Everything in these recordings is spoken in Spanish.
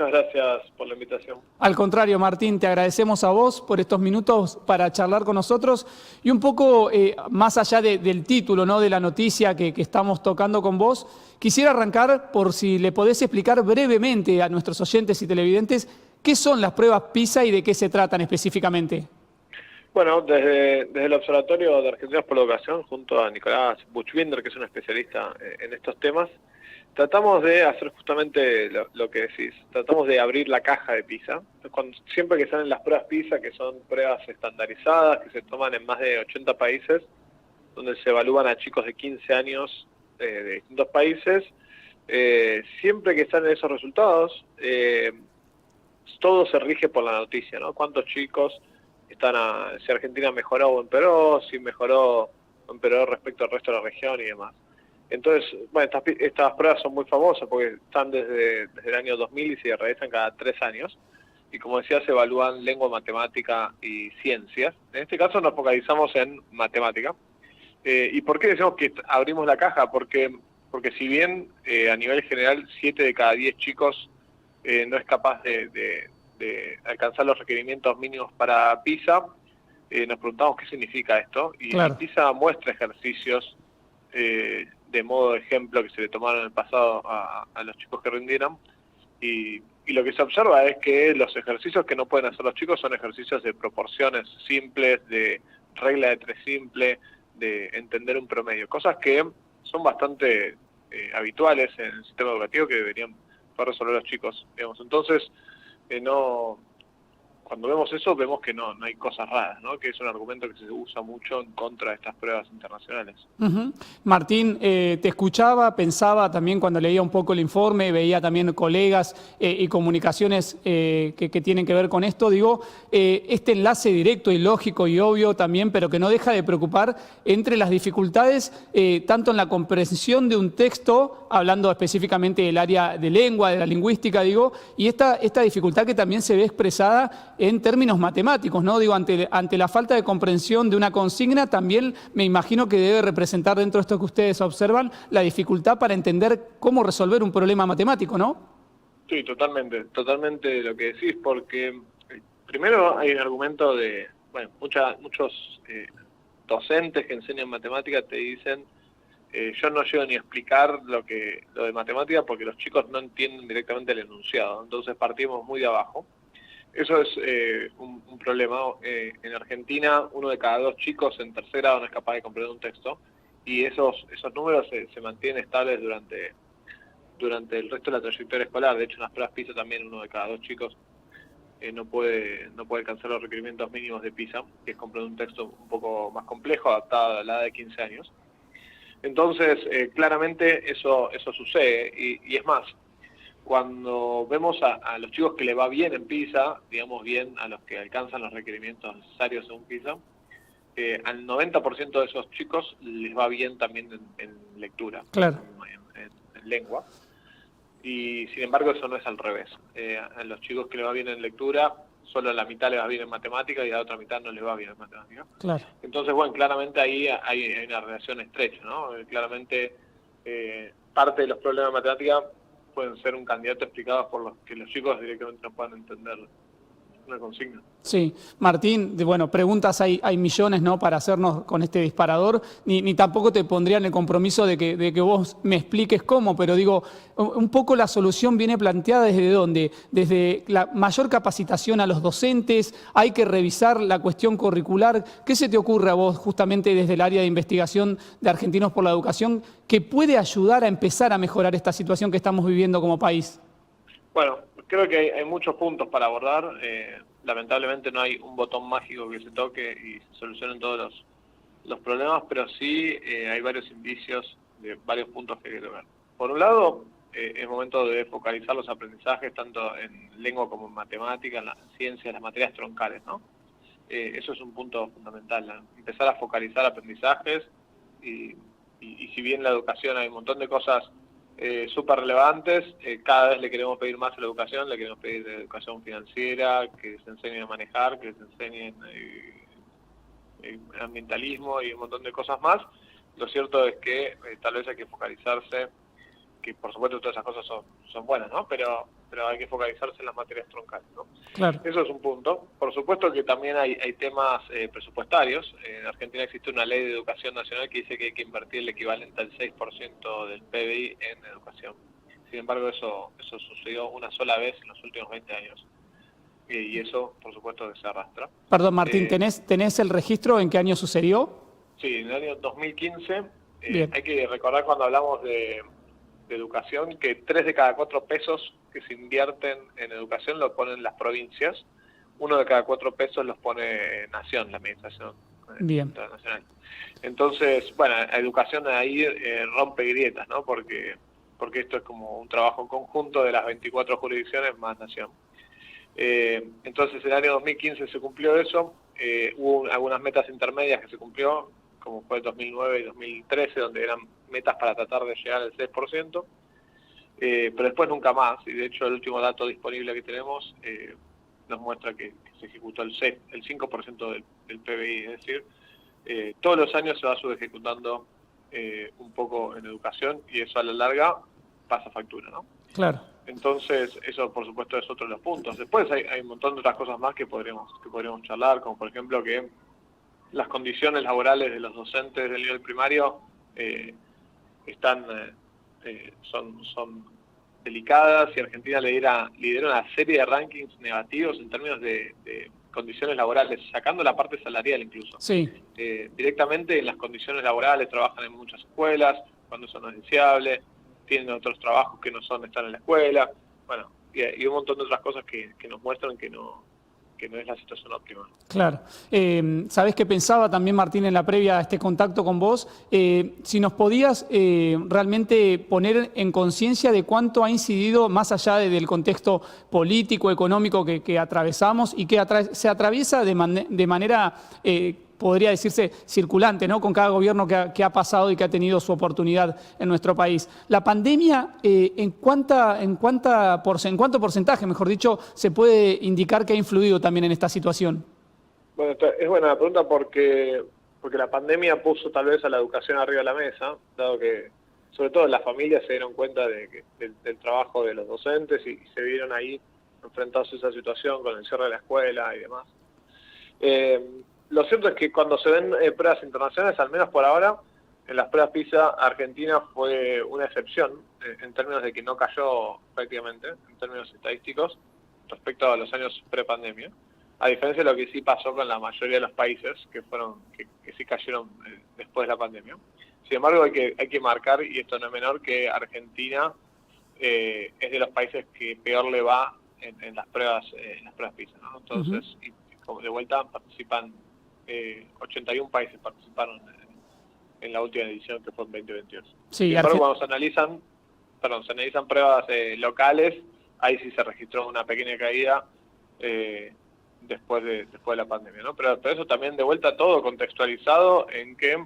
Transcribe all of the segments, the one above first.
muchísimas gracias por la invitación. Al contrario, Martín, te agradecemos a vos por estos minutos para charlar con nosotros y un poco más allá del título, ¿no?, de la noticia que estamos tocando con vos, quisiera arrancar por si le podés explicar brevemente a nuestros oyentes y televidentes qué son las pruebas PISA y de qué se tratan específicamente. Bueno, desde el Observatorio de Argentinos por la Educación, junto a Nicolás Buchbinder, que es un especialista en estos temas, tratamos de hacer justamente lo que decís. Tratamos de abrir la caja de PISA. Siempre que salen las pruebas PISA, que son pruebas estandarizadas, que se toman en más de 80 países, donde se evalúan a chicos de 15 años de distintos países, siempre que salen esos resultados, todo se rige por la noticia, ¿no? ¿Cuántos chicos si Argentina mejoró o empeoró, si mejoró o empeoró respecto al resto de la región y demás? Entonces, bueno, estas pruebas son muy famosas porque están desde el año 2000 y se realizan cada 3 años. Y como decía, se evalúan lengua, matemática y ciencias. En este caso nos focalizamos en matemática. ¿Y por qué decimos que abrimos la caja? Porque si bien a nivel general 7 de cada 10 chicos no es capaz de alcanzar los requerimientos mínimos para PISA, nos preguntamos qué significa esto. Y Claro. PISA muestra ejercicios de modo de ejemplo que se le tomaron en el pasado a los chicos que rindieron. Y lo que se observa es que los ejercicios que no pueden hacer los chicos son ejercicios de proporciones simples, de regla de 3 simple, de entender un promedio. Cosas que son bastante habituales en el sistema educativo que deberían poder resolver los chicos, digamos. Entonces, cuando vemos eso, vemos que no hay cosas raras, ¿no? Que es un argumento que se usa mucho en contra de estas pruebas internacionales. Martín, te escuchaba, pensaba también cuando leía un poco el informe, veía también colegas y comunicaciones que tienen que ver con esto, digo, este enlace directo y lógico y obvio también, pero que no deja de preocupar entre las dificultades, tanto en la comprensión de un texto, hablando específicamente del área de lengua, de la lingüística, digo, y esta dificultad que también se ve expresada en términos matemáticos, ¿no? Digo, ante la falta de comprensión de una consigna, también me imagino que debe representar dentro de esto que ustedes observan la dificultad para entender cómo resolver un problema matemático, ¿no? Sí, totalmente lo que decís, porque primero hay un argumento de, bueno, muchos docentes que enseñan matemática te dicen, yo no llego ni a explicar lo de matemática porque los chicos no entienden directamente el enunciado, entonces partimos muy de abajo. Eso es un problema. En Argentina, 1 de cada 2 chicos en tercer grado no es capaz de comprender un texto, y esos números se mantienen estables durante el resto de la trayectoria escolar. De hecho, en las pruebas PISA también 1 de cada 2 chicos no puede alcanzar los requerimientos mínimos de PISA, que es comprender un texto un poco más complejo, adaptado a la edad de 15 años. Entonces, claramente eso sucede, y es más, cuando vemos a los chicos que le va bien en PISA, digamos bien a los que alcanzan los requerimientos necesarios según PISA, al 90% de esos chicos les va bien también en lectura, Claro. en lengua, y sin embargo eso no es al revés. A los chicos que les va bien en lectura, solo a la mitad les va bien en matemática y a la otra mitad no les va bien en matemática. Claro. Entonces, bueno, claramente ahí hay una relación estrecha, ¿no? Claramente parte de los problemas de matemática pueden ser un candidato explicado por los que los chicos directamente no puedan entender una consigna. Sí, Martín, bueno, preguntas hay millones, ¿no?, para hacernos con este disparador, ni tampoco te pondría en el compromiso de que vos me expliques cómo, pero digo, un poco la solución viene planteada desde dónde, desde la mayor capacitación a los docentes, hay que revisar la cuestión curricular. ¿Qué se te ocurre a vos justamente desde el área de investigación de Argentinos por la Educación que puede ayudar a empezar a mejorar esta situación que estamos viviendo como país? Bueno, creo que hay muchos puntos para abordar. Lamentablemente no hay un botón mágico que se toque y se solucionen todos los problemas, pero sí hay varios indicios de varios puntos que hay que ver. Por un lado, es momento de focalizar los aprendizajes tanto en lengua como en matemática, en las ciencias, las materias troncales, ¿no? Eso es un punto fundamental, ¿no? Empezar a focalizar aprendizajes y si bien en la educación hay un montón de cosas súper relevantes, cada vez le queremos pedir más a la educación, le queremos pedir educación financiera, que se enseñen a manejar, que se enseñen ambientalismo y un montón de cosas más. Lo cierto es que tal vez hay que focalizarse que por supuesto todas esas cosas son buenas, ¿no? Pero hay que focalizarse en las materias troncales, ¿no? Claro. Eso es un punto. Por supuesto que también hay temas presupuestarios. En Argentina existe una ley de educación nacional que dice que hay que invertir el equivalente al 6% del PBI en educación. Sin embargo, eso sucedió una sola vez en los últimos 20 años. Y eso, por supuesto, que se arrastra. Perdón, Martín, ¿tenés el registro en qué año sucedió? Sí, en el año 2015. Bien. Hay que recordar cuando hablamos de educación que 3 de cada 4 pesos que se invierten en educación lo ponen las provincias, 1 de cada 4 pesos los pone Nación, la administración nacional. Entonces, bueno, la educación ahí rompe grietas, ¿no? Porque esto es como un trabajo conjunto de las 24 jurisdicciones más Nación. Entonces, en el año 2015 se cumplió eso, hubo algunas metas intermedias que se cumplió, como fue 2009 y 2013, donde eran metas para tratar de llegar al 6%, pero después nunca más, y de hecho el último dato disponible que tenemos nos muestra que se ejecutó el 5% del PBI, es decir, todos los años se va subejecutando un poco en educación, y eso a la larga pasa factura, ¿no? Claro. Entonces, eso por supuesto es otro de los puntos. Después hay un montón de otras cosas más que podríamos charlar, como por ejemplo que las condiciones laborales de los docentes del nivel primario son delicadas, y Argentina lidera una serie de rankings negativos en términos de condiciones laborales, sacando la parte salarial incluso. Sí. Directamente en las condiciones laborales trabajan en muchas escuelas, cuando eso no es deseable, tienen otros trabajos que no son estar en la escuela, bueno, y un montón de otras cosas que nos muestran que no es la situación óptima. Claro. ¿Sabés qué pensaba también, Martín, en la previa a este contacto con vos? Si nos podías realmente poner en conciencia de cuánto ha incidido, más allá del contexto político, económico que atravesamos y que se atraviesa de manera, podría decirse, circulante, ¿no? Con cada gobierno que ha pasado y que ha tenido su oportunidad en nuestro país. La pandemia, ¿en cuánto porcentaje, mejor dicho, se puede indicar que ha influido también en esta situación? Bueno, es buena la pregunta porque la pandemia puso tal vez a la educación arriba de la mesa, dado que sobre todo las familias se dieron cuenta del trabajo de los docentes y se vieron ahí enfrentados a esa situación con el cierre de la escuela y demás. Lo cierto es que cuando se ven pruebas internacionales, al menos por ahora, en las pruebas PISA, Argentina fue una excepción en términos de que no cayó prácticamente, en términos estadísticos, respecto a los años prepandemia, a diferencia de lo que sí pasó con la mayoría de los países que sí cayeron después de la pandemia. Sin embargo, hay que marcar, y esto no es menor, que Argentina es de los países que peor le va en las pruebas PISA, ¿no? Entonces, y como de vuelta participan 81 países participaron en la última edición, que fue en 2022. Sí, sin embargo, cuando se analizan pruebas locales, ahí sí se registró una pequeña caída después de la pandemia, ¿no? Pero eso también de vuelta todo contextualizado en que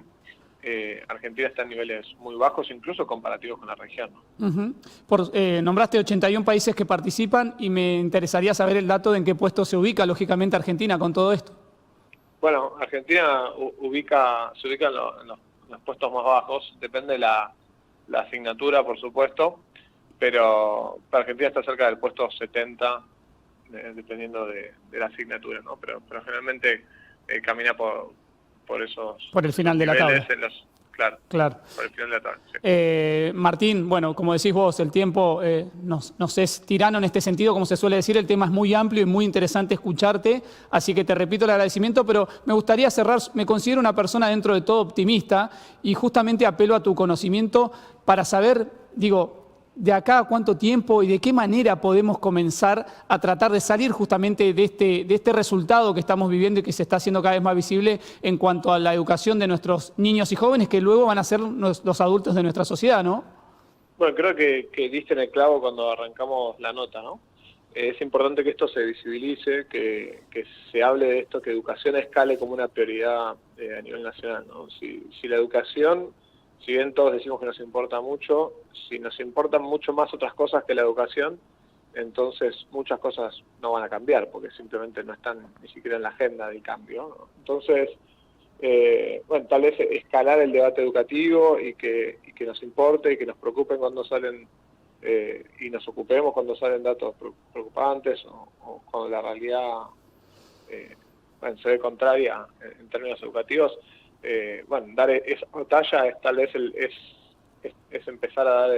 Argentina está en niveles muy bajos, incluso comparativos con la región, ¿no? Nombraste 81 países que participan y me interesaría saber el dato de en qué puesto se ubica, lógicamente, Argentina con todo esto. Bueno, Argentina se ubica en los puestos más bajos, depende de la asignatura, por supuesto, pero Argentina está cerca del puesto 70, dependiendo de la asignatura, ¿no? Pero generalmente camina por esos... Por el final de la tabla. Claro. Por el final de la tabla, sí. Martín, bueno, como decís vos, el tiempo nos es tirano en este sentido, como se suele decir, el tema es muy amplio y muy interesante escucharte, así que te repito el agradecimiento, pero me gustaría cerrar, me considero una persona dentro de todo optimista y justamente apelo a tu conocimiento para saber, de acá a cuánto tiempo y de qué manera podemos comenzar a tratar de salir justamente de este resultado que estamos viviendo y que se está haciendo cada vez más visible en cuanto a la educación de nuestros niños y jóvenes que luego van a ser los adultos de nuestra sociedad, ¿no? Bueno, creo que diste en el clavo cuando arrancamos la nota, ¿no? Es importante que esto se visibilice, que se hable de esto, que educación escale como una prioridad a nivel nacional, ¿no? Si la educación, si bien todos decimos que nos importa mucho, si nos importan mucho más otras cosas que la educación, entonces muchas cosas no van a cambiar, porque simplemente no están ni siquiera en la agenda del cambio, ¿no? Entonces, bueno, tal vez escalar el debate educativo y que nos importe y que nos preocupen cuando salen y nos ocupemos cuando salen datos preocupantes o cuando la realidad bueno, se ve contraria en términos educativos. Bueno, dar esa batalla es tal vez es empezar a dar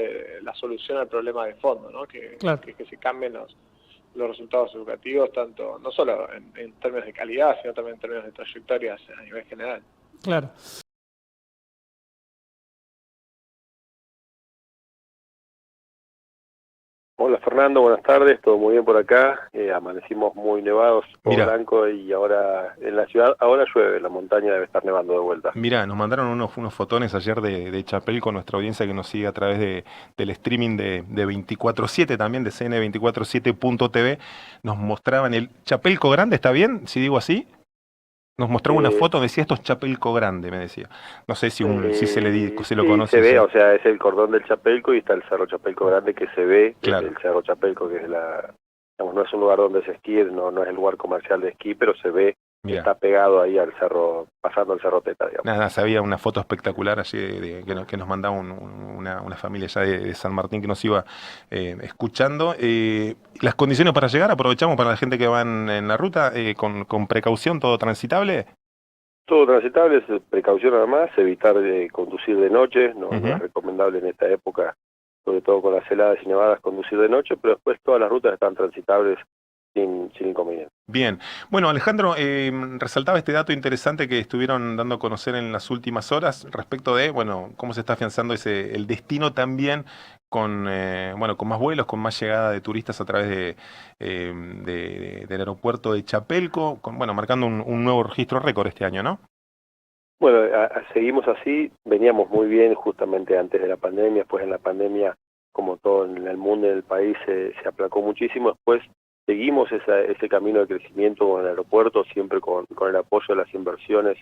la solución al problema de fondo, ¿no? Claro, Que se cambien los resultados educativos, tanto no solo en términos de calidad, sino también en términos de trayectorias a nivel general. claro. Hola Fernando, buenas tardes, todo muy bien por acá, amanecimos muy nevados, todo Mira, blanco y ahora en la ciudad, ahora llueve, en la montaña debe estar nevando de vuelta. mira, nos mandaron unos fotones ayer de Chapel con nuestra audiencia que nos sigue a través del streaming de 24/7 también, de cn247.tv. Nos mostraban el Chapelco Grande, ¿está bien? Si digo así. Nos mostraba una Eh, foto, me decía esto es Chapelco Grande, me decía. No sé si se lo sí, conoce. se ve, o sea, es el cordón del Chapelco y está el Cerro Chapelco Grande que se ve desde Claro, el Cerro Chapelco, que es digamos, no es un lugar donde se esquíe, no es el lugar comercial de esquí, pero se ve, mira. está pegado ahí al cerro, pasando el Cerro Teta, digamos. Nada, sabía una foto espectacular allí que nos mandaba una familia ya de San Martín que nos iba escuchando. Las condiciones para llegar, aprovechamos para la gente que va en la ruta, con precaución, todo transitable. Todo transitable, es precaución nada más, evitar conducir de noche, no es Ujú. recomendable en esta época, sobre todo con las heladas y nevadas, conducir de noche, pero después todas las rutas están transitables sin inconveniente. Bien. Bueno, Alejandro, resaltaba este dato interesante que estuvieron dando a conocer en las últimas horas respecto de, bueno, cómo se está afianzando el destino también bueno, con más vuelos, con más llegada de turistas a través del aeropuerto de Chapelco, bueno, marcando un nuevo registro récord este año, ¿no? Bueno, seguimos así, veníamos muy bien justamente antes de la pandemia, después en la pandemia, como todo en el mundo y en el país, se aplacó muchísimo, después seguimos ese camino de crecimiento con el aeropuerto, siempre con el apoyo de las inversiones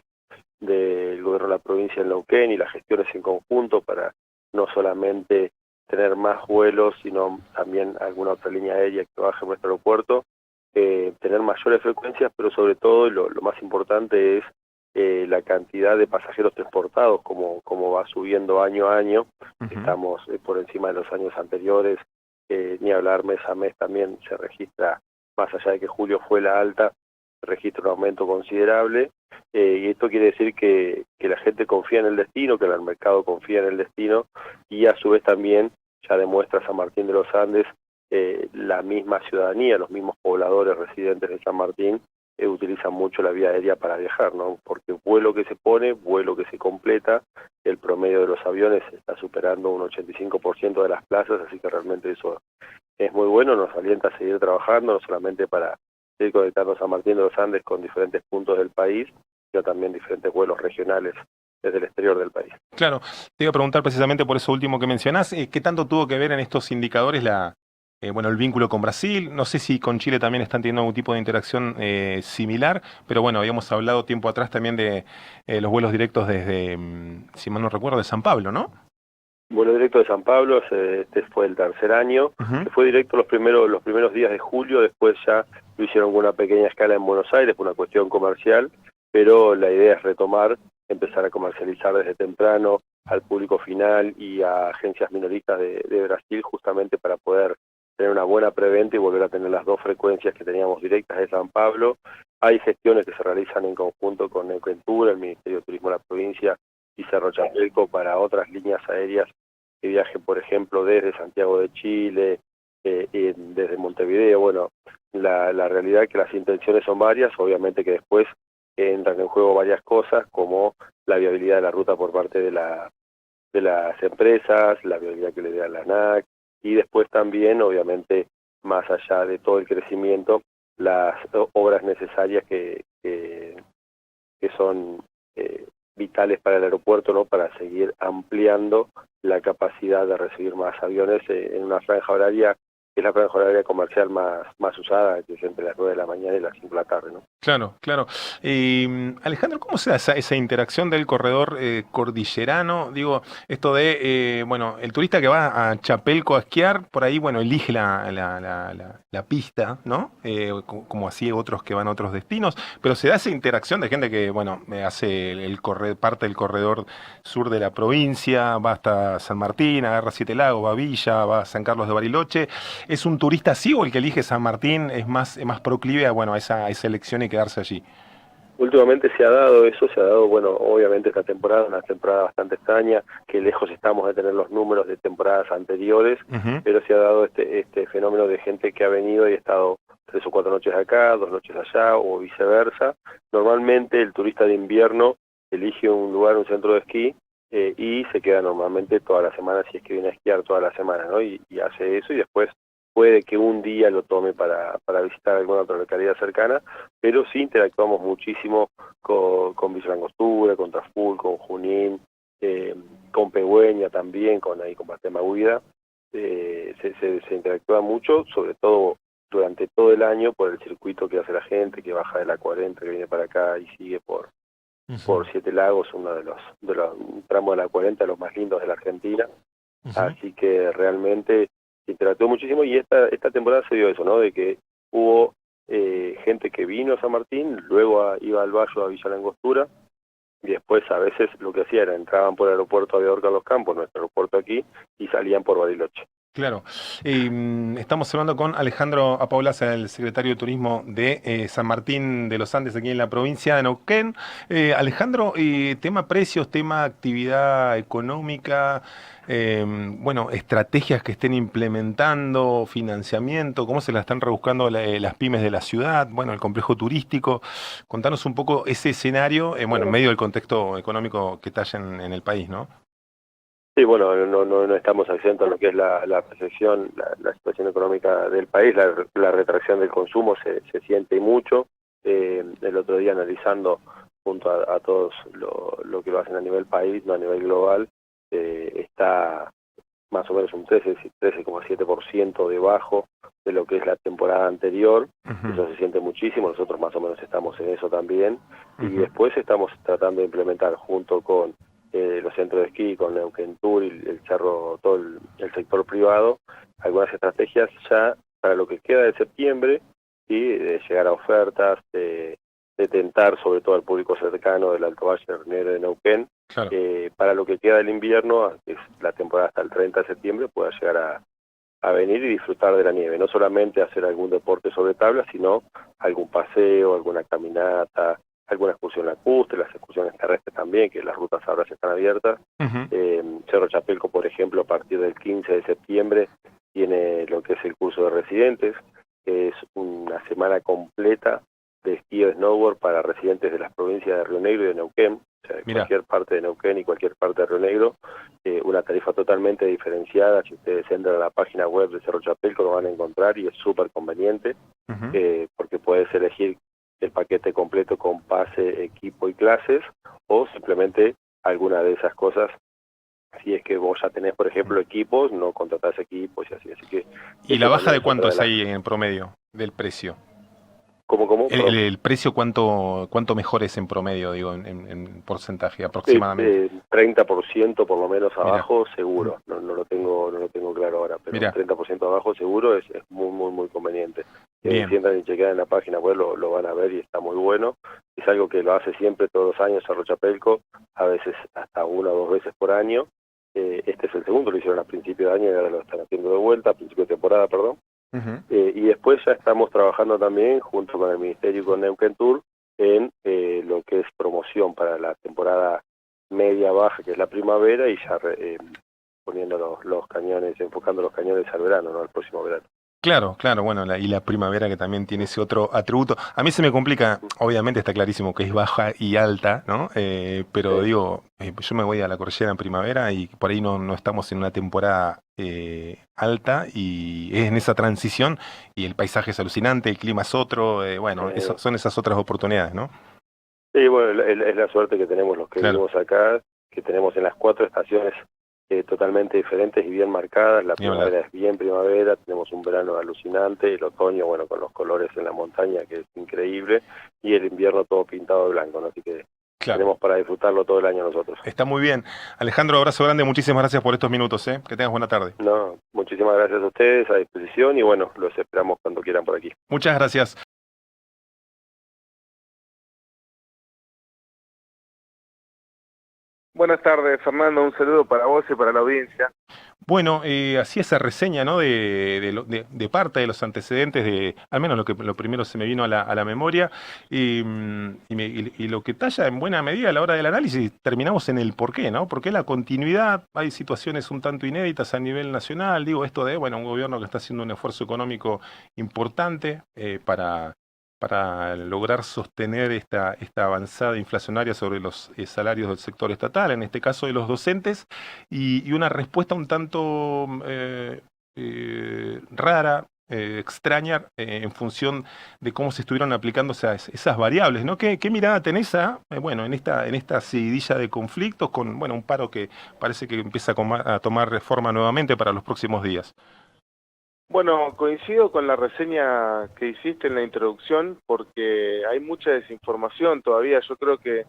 del gobierno de la provincia de Neuquén y las gestiones en conjunto para no solamente tener más vuelos, sino también alguna otra línea aérea que baje en nuestro aeropuerto, tener mayores frecuencias, pero sobre todo lo más importante es la cantidad de pasajeros transportados, como va subiendo año a año. Ujú. Estamos por encima de los años anteriores, ni hablar mes a mes también se registra, más allá de que julio fue la alta, se registra un aumento considerable, y esto quiere decir que la gente confía en el destino, que el mercado confía en el destino, y a su vez también ya demuestra San Martín de los Andes, la misma ciudadanía, los mismos pobladores residentes de San Martín, utilizan mucho la vía aérea para viajar, ¿no? Porque vuelo que se pone, vuelo que se completa, el promedio de los aviones está superando un 85% de las plazas, así que realmente eso es muy bueno, nos alienta a seguir trabajando, no solamente para seguir conectando a San Martín de los Andes con diferentes puntos del país, sino también diferentes vuelos regionales desde el exterior del país. Claro, te iba a preguntar precisamente por eso último que mencionás, ¿qué tanto tuvo que ver en estos indicadores bueno, el vínculo con Brasil? No sé si con Chile también están teniendo algún tipo de interacción similar, pero bueno, habíamos hablado tiempo atrás también de los vuelos directos desde, si mal no recuerdo, de San Pablo, ¿no? Vuelo directo de San Pablo, este fue el tercer año, Ujú. que fue directo los primeros días de julio, después ya lo hicieron con una pequeña escala en Buenos Aires por una cuestión comercial, pero la idea es retomar, empezar a comercializar desde temprano al público final y a agencias minoristas de Brasil, justamente para poder tener una buena preventa y volver a tener las dos frecuencias que teníamos directas de San Pablo. Hay gestiones que se realizan en conjunto con Neuquentura, el Ministerio de Turismo de la provincia y Cerro Chapelco para otras líneas aéreas que viajen, por ejemplo, desde Santiago de Chile, desde Montevideo. Bueno, la realidad es que las intenciones son varias, obviamente que después entran en juego varias cosas, como la viabilidad de la ruta por parte de las empresas, la viabilidad que le dé a la ANAC, y después también, obviamente, más allá de todo el crecimiento, las obras necesarias que son vitales para el aeropuerto, ¿no? Para seguir ampliando la capacidad de recibir más aviones en una franja horaria que es la franja horaria comercial más usada, que es entre las 9 de la mañana y las 5 de la tarde, ¿no? Claro, claro. Alejandro, ¿cómo se da esa interacción del corredor cordillerano? Digo, esto de, bueno, el turista que va a Chapelco a esquiar, por ahí, bueno, elige la pista, ¿no? Como así otros que van a otros destinos, pero se da esa interacción de gente que, bueno, hace parte del corredor sur de la provincia, va hasta San Martín, agarra Siete Lagos, va a Villa, va a San Carlos de Bariloche. ¿Es un turista así o el que elige San Martín es más proclive a, bueno, a esa elección y quedarse allí? Últimamente se ha dado eso, bueno, obviamente esta temporada, una temporada bastante extraña, que lejos estamos de tener los números de temporadas anteriores, pero se ha dado este fenómeno de gente que ha venido y ha estado 3 o 4 noches acá, 2 noches allá, o viceversa. Normalmente el turista de invierno elige un lugar, un centro de esquí, y se queda normalmente toda la semana, si es que viene a esquiar toda la semana, ¿no? Y hace eso, y después puede que un día lo tome para visitar alguna otra localidad cercana, pero sí interactuamos muchísimo con Villa Langostura, con Traful, con Junín, con Pegüeña también, con Patemaguida. Se interactúa mucho, sobre todo durante todo el año, por el circuito que hace la gente, que baja de la 40, que viene para acá y sigue por Siete Lagos, uno de los tramos de la 40, los más lindos de la Argentina. Así que realmente se interactuó muchísimo, y esta temporada se dio eso, ¿no? De que hubo gente que vino a San Martín, luego iba al Valle a Villa Langostura, y después a veces lo que hacía era entraban por el aeropuerto Aviador Carlos Campos, nuestro aeropuerto aquí, y salían por Bariloche. Claro. Estamos hablando con Alejandro Apaolaza, el secretario de Turismo de San Martín de los Andes, aquí en la provincia de Neuquén. Alejandro, tema precios, tema actividad económica, bueno, estrategias que estén implementando, financiamiento, cómo se la están rebuscando las pymes de la ciudad, bueno, el complejo turístico. Contanos un poco ese escenario, bueno, en medio del contexto económico que está en el país, ¿no? Sí, bueno, no estamos exentos a lo que es la percepción, la situación económica del país, la retracción del consumo se siente mucho. El otro día, analizando junto a todos lo que lo hacen a nivel país, no a nivel global, está más o menos un 13,7% debajo de lo que es la temporada anterior. Eso se siente muchísimo, nosotros más o menos estamos en eso también, y después estamos tratando de implementar junto con los centros de esquí, con Neuquén Tour y el cerro, todo el sector privado, algunas estrategias ya para lo que queda de septiembre, y de llegar a ofertas, de tentar sobre todo al público cercano del Alto Valle, del Río Negro de Neuquén, claro. Para lo que queda del invierno, que es la temporada hasta el 30 de septiembre, pueda llegar a venir y disfrutar de la nieve, no solamente hacer algún deporte sobre tabla, sino algún paseo, alguna caminata, alguna excursión lacustre, las excursiones terrestres también, que las rutas ahora ya están abiertas. Cerro Chapelco, por ejemplo, a partir del 15 de septiembre tiene lo que es el curso de residentes, que es una semana completa de esquí o snowboard para residentes de las provincias de Río Negro y de Neuquén, o sea, de cualquier parte de Neuquén y cualquier parte de Río Negro, una tarifa totalmente diferenciada. Si ustedes entran a la página web de Cerro Chapelco lo van a encontrar, y es súper conveniente, porque puedes elegir el paquete completo con pase, equipo y clases, o simplemente alguna de esas cosas. Si es que vos ya tenés, por ejemplo, equipos, no contratás equipos y así que... ¿Y la baja de cuánto es ahí en promedio del precio? ¿Cómo? El precio, ¿cuánto mejor es en promedio, digo, en porcentaje aproximadamente? 30% por lo menos abajo, seguro. No lo tengo claro ahora, pero 30% abajo seguro es muy conveniente. Si entran y chequean en la página web lo van a ver, y está muy bueno. Es algo que lo hace siempre, todos los años, Cerro Chapelco, a veces hasta 1 o 2 veces por año. Este es el segundo, lo hicieron a principio de año y ahora lo están haciendo de vuelta, a principio de temporada, perdón. Y después ya estamos trabajando también junto con el Ministerio y con Neuquén Tour en lo que es promoción para la temporada media-baja, que es la primavera, y ya poniendo los cañones, enfocando los cañones al verano, ¿no? Al próximo verano. Claro, bueno, y la primavera, que también tiene ese otro atributo. A mí se me complica, obviamente está clarísimo que es baja y alta, ¿no? Pero digo, yo me voy a la cordillera en primavera y por ahí no estamos en una temporada alta, y es en esa transición, y el paisaje es alucinante, el clima es otro, bueno, son esas otras oportunidades, ¿no? Sí, bueno, es la suerte que tenemos los que vivimos acá, que tenemos en las 4 estaciones totalmente diferentes y bien marcadas. La Ni hablar. primavera es bien primavera, tenemos un verano alucinante, el otoño, bueno, con los colores en la montaña, que es increíble, y el invierno todo pintado de blanco, ¿no? Así que Claro. tenemos para disfrutarlo todo el año nosotros. Está muy bien. Alejandro, abrazo grande, muchísimas gracias por estos minutos, ¿eh? Que tengas buena tarde. No, muchísimas gracias a ustedes, a disposición, y bueno, los esperamos cuando quieran por aquí. Muchas gracias. Buenas tardes, Fernando. Un saludo para vos y para la audiencia. Bueno, hacía esa reseña, ¿no? De parte de los antecedentes, al menos lo primero se me vino a la memoria, y lo que talla en buena medida a la hora del análisis, terminamos en el porqué, ¿no? Porque la continuidad, hay situaciones un tanto inéditas a nivel nacional, digo, esto de, bueno, un gobierno que está haciendo un esfuerzo económico importante para lograr sostener esta avanzada inflacionaria sobre los salarios del sector estatal, en este caso de los docentes, y una respuesta un tanto rara, extraña, en función de cómo se estuvieron aplicando esas variables, ¿no? ¿Qué mirada tenés bueno, en esta seguidilla de conflictos con, bueno, un paro que parece que empieza a tomar forma nuevamente para los próximos días? Bueno, coincido con la reseña que hiciste en la introducción porque hay mucha desinformación todavía. Yo creo que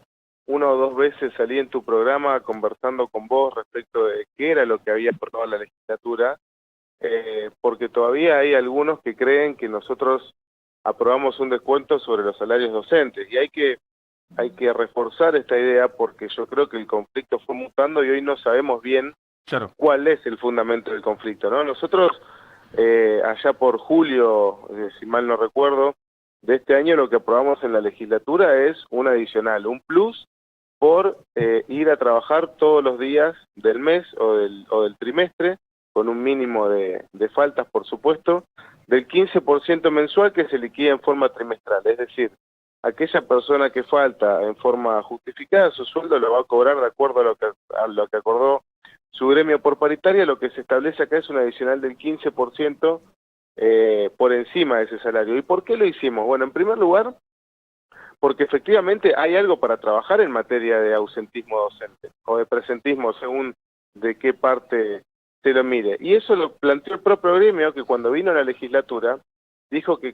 1 o 2 veces salí en tu programa conversando con vos respecto de qué era lo que había aprobado la legislatura, porque todavía hay algunos que creen que nosotros aprobamos un descuento sobre los salarios docentes, y hay que reforzar esta idea porque yo creo que el conflicto fue mutando y hoy no sabemos bien Claro. cuál es el fundamento del conflicto, ¿no? Nosotros, allá por julio, si mal no recuerdo, de este año, lo que aprobamos en la legislatura es un adicional, un plus por ir a trabajar todos los días del mes o del trimestre, con un mínimo de faltas, por supuesto, del 15% mensual que se liquida en forma trimestral. Es decir, aquella persona que falta en forma justificada, su sueldo lo va a cobrar de acuerdo a lo que acordó su gremio por paritaria. Lo que se establece acá es un adicional del 15% por encima de ese salario. ¿Y por qué lo hicimos? Bueno, en primer lugar, porque efectivamente hay algo para trabajar en materia de ausentismo docente, o de presentismo, según de qué parte se lo mire. Y eso lo planteó el propio gremio, que cuando vino a la legislatura, dijo que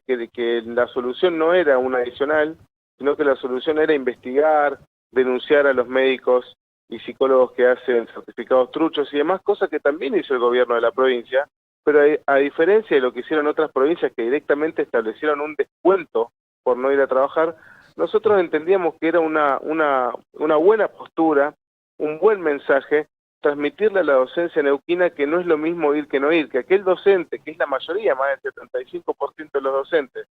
la solución no era un adicional, sino que la solución era investigar, denunciar a los médicos y psicólogos que hacen certificados truchos y demás, cosas que también hizo el gobierno de la provincia, pero a diferencia de lo que hicieron otras provincias que directamente establecieron un descuento por no ir a trabajar, nosotros entendíamos que era una buena postura, un buen mensaje, transmitirle a la docencia neuquina que no es lo mismo ir que no ir, que aquel docente, que es la mayoría, más del 75% de los docentes,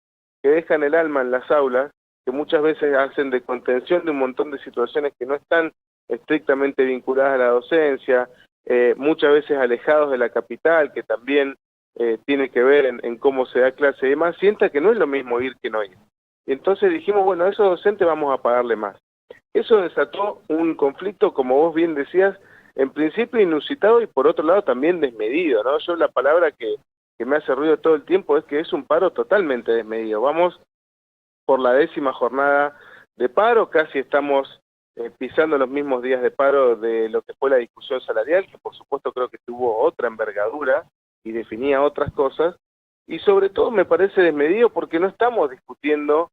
que dejan el alma en las aulas, que muchas veces hacen de contención de un montón de situaciones que no están estrictamente vinculadas a la docencia, muchas veces alejados de la capital, que también tiene que ver en cómo se da clase y demás, sienta que no es lo mismo ir que no ir. Y entonces dijimos, bueno, a esos docentes vamos a pagarle más. Eso desató un conflicto, como vos bien decías, en principio inusitado y por otro lado también desmedido, ¿no? Yo la palabra que me hace ruido todo el tiempo es que es un paro totalmente desmedido. Vamos por la 10ª jornada de paro, casi estamos pisando los mismos días de paro de lo que fue la discusión salarial, que por supuesto creo que tuvo otra envergadura y definía otras cosas, y sobre todo me parece desmedido porque no estamos discutiendo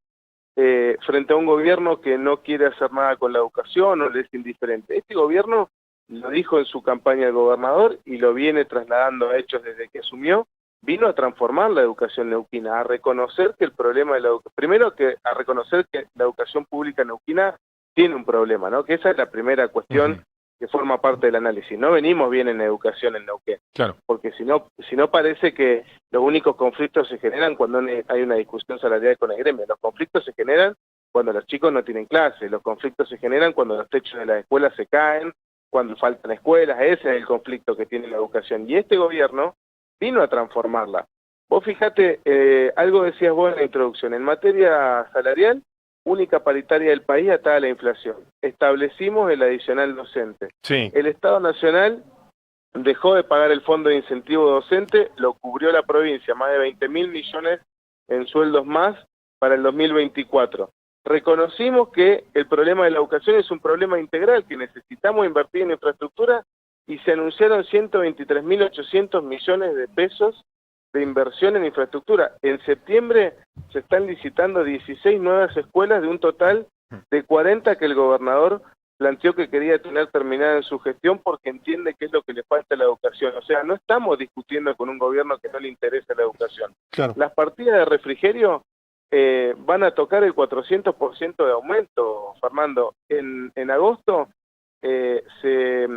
frente a un gobierno que no quiere hacer nada con la educación o le es indiferente. Este gobierno lo dijo en su campaña el gobernador y lo viene trasladando a hechos desde que asumió, vino a transformar la educación neuquina, a reconocer que el problema de la educación, primero que a reconocer que la educación pública neuquina tiene un problema, ¿no? Que esa es la primera cuestión que forma parte del análisis. No venimos bien en educación en Neuquén, Claro. porque si no parece que los únicos conflictos se generan cuando hay una discusión salarial con el gremio. Los conflictos se generan cuando los chicos no tienen clase, los conflictos se generan cuando los techos de las escuelas se caen, cuando faltan escuelas. Ese es el conflicto que tiene la educación. Y este gobierno vino a transformarla. Vos fijate, algo decías vos en la introducción, en materia salarial, única paritaria del país atada a la inflación. Establecimos el adicional docente. Sí. El Estado Nacional dejó de pagar el fondo de incentivo docente, lo cubrió la provincia, más de 20.000 millones en sueldos más para el 2024. Reconocimos que el problema de la educación es un problema integral, que necesitamos invertir en infraestructura y se anunciaron 123.800 millones de pesos de inversión en infraestructura. En septiembre se están licitando 16 nuevas escuelas de un total de 40 que el gobernador planteó que quería tener terminada en su gestión porque entiende que es lo que le falta a la educación. O sea, no estamos discutiendo con un gobierno que no le interesa la educación. Claro. Las partidas de refrigerio van a tocar el 400% de aumento, Fernando. En agosto se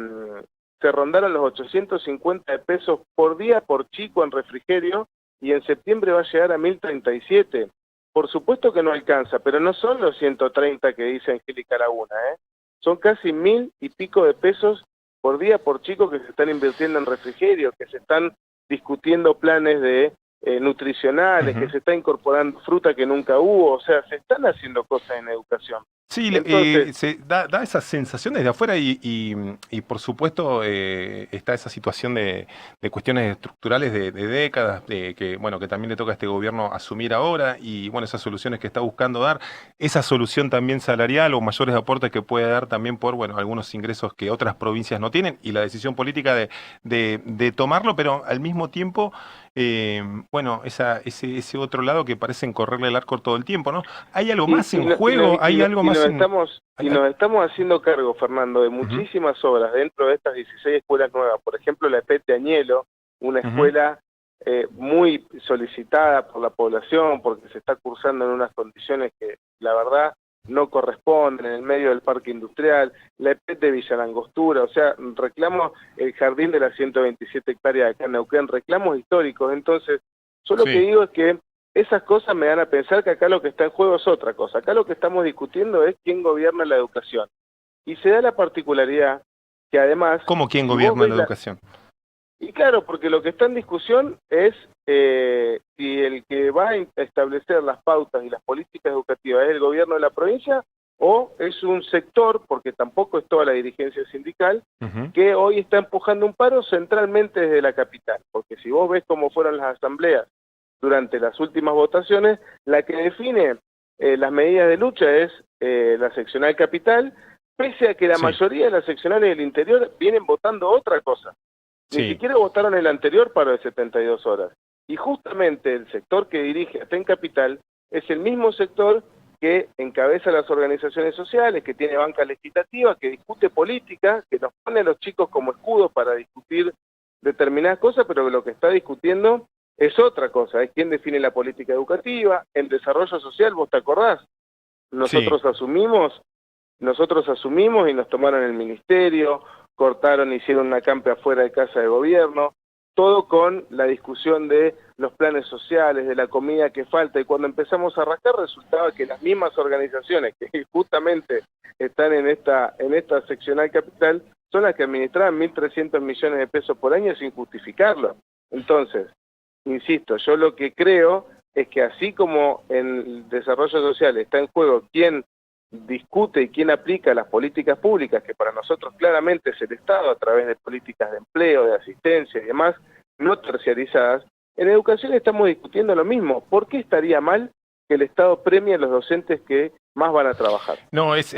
rondaron los 850 de pesos por día por chico en refrigerio y en septiembre va a llegar a 1037. Por supuesto que no alcanza, pero no son los 130 que dice Angélica Laguna, son casi 1000 y pico de pesos por día por chico que se están invirtiendo en refrigerio, que se están discutiendo planes de nutricionales, que se está incorporando fruta que nunca hubo, o sea, se están haciendo cosas en educación. Sí, Entonces, se da esa sensación desde afuera y por supuesto está esa situación de cuestiones estructurales de décadas, de que bueno, que también le toca a este gobierno asumir ahora y bueno, esas soluciones que está buscando dar, esa solución también salarial o mayores aportes que puede dar también por bueno, algunos ingresos que otras provincias no tienen y la decisión política de tomarlo, pero al mismo tiempo bueno, ese otro lado que parecen correrle el arco todo el tiempo, ¿no? ¿Hay algo más en juego? ¿Hay algo más en...? Nos estamos haciendo cargo, Fernando, de muchísimas obras dentro de estas 16 escuelas nuevas. Por ejemplo, la EPET de Añelo, una escuela muy solicitada por la población porque se está cursando en unas condiciones que, la verdad, no corresponden, en el medio del parque industrial, la EPET de Villa Langostura, o sea, reclamos el jardín de las 127 hectáreas de acá en Neuquén, reclamos históricos. Entonces, yo lo que digo es que esas cosas me dan a pensar que acá lo que está en juego es otra cosa. Acá lo que estamos discutiendo es quién gobierna la educación. Y se da la particularidad que además... ¿Cómo quién gobierna la educación? Y claro, porque lo que está en discusión es si el que va a establecer las pautas y las políticas educativas es el gobierno de la provincia o es un sector, porque tampoco es toda la dirigencia sindical, que hoy está empujando un paro centralmente desde la capital. Porque si vos ves cómo fueron las asambleas durante las últimas votaciones, la que define las medidas de lucha es la seccional capital, pese a que la mayoría de las seccionales del interior vienen votando otra cosa. Ni siquiera votaron el anterior paro de 72 horas. Y justamente el sector que dirige Aten Capital es el mismo sector que encabeza las organizaciones sociales, que tiene banca legislativa, que discute política, que nos pone a los chicos como escudos para discutir determinadas cosas, pero lo que está discutiendo es otra cosa, es quién define la política educativa. En desarrollo social, ¿vos te acordás? Nosotros asumimos y nos tomaron el ministerio, cortaron, hicieron una campe afuera de casa de gobierno, todo con la discusión de los planes sociales, de la comida que falta, y cuando empezamos a rascar resultaba que las mismas organizaciones que justamente están en esta seccional capital son las que administraban 1.300 millones de pesos por año sin justificarlo. Entonces, insisto, yo lo que creo es que así como en el desarrollo social está en juego quién discute y quién aplica las políticas públicas, que para nosotros claramente es el Estado a través de políticas de empleo, de asistencia y demás, no terciarizadas, en educación estamos discutiendo lo mismo. ¿Por qué estaría mal que el Estado premie a los docentes que más van a trabajar? No, es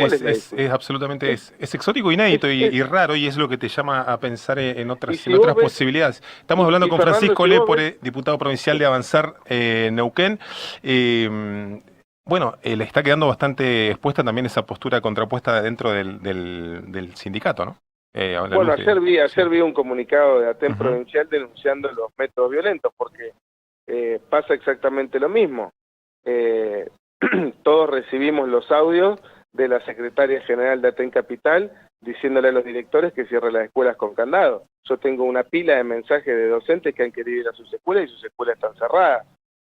absolutamente es exótico, inédito y raro, y es lo que te llama a pensar en otras posibilidades. Estamos hablando con Francisco Lépore, diputado provincial de Avanzar Neuquén. Bueno, le está quedando bastante expuesta también esa postura contrapuesta dentro del sindicato, ¿no? Bueno, ayer vi un comunicado de Aten Provincial denunciando los métodos violentos, porque pasa exactamente lo mismo. Todos recibimos los audios de la secretaria general de Aten Capital diciéndole a los directores que cierren las escuelas con candado. Yo tengo una pila de mensajes de docentes que han querido ir a sus escuelas y sus escuelas están cerradas,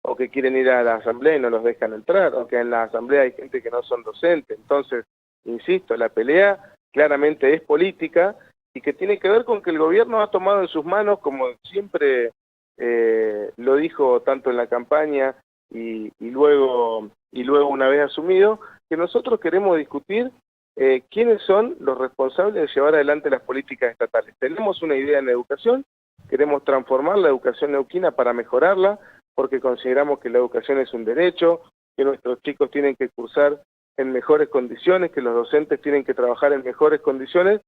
o que quieren ir a la asamblea y no los dejan entrar, o que en la asamblea hay gente que no son docentes. Entonces, insisto, la pelea claramente es política y que tiene que ver con que el gobierno ha tomado en sus manos, como siempre lo dijo tanto en la campaña y luego una vez asumido, que nosotros queremos discutir quiénes son los responsables de llevar adelante las políticas estatales. Tenemos una idea en educación, queremos transformar la educación neuquina para mejorarla, porque consideramos que la educación es un derecho, que nuestros chicos tienen que cursar en mejores condiciones, que los docentes tienen que trabajar en mejores condiciones,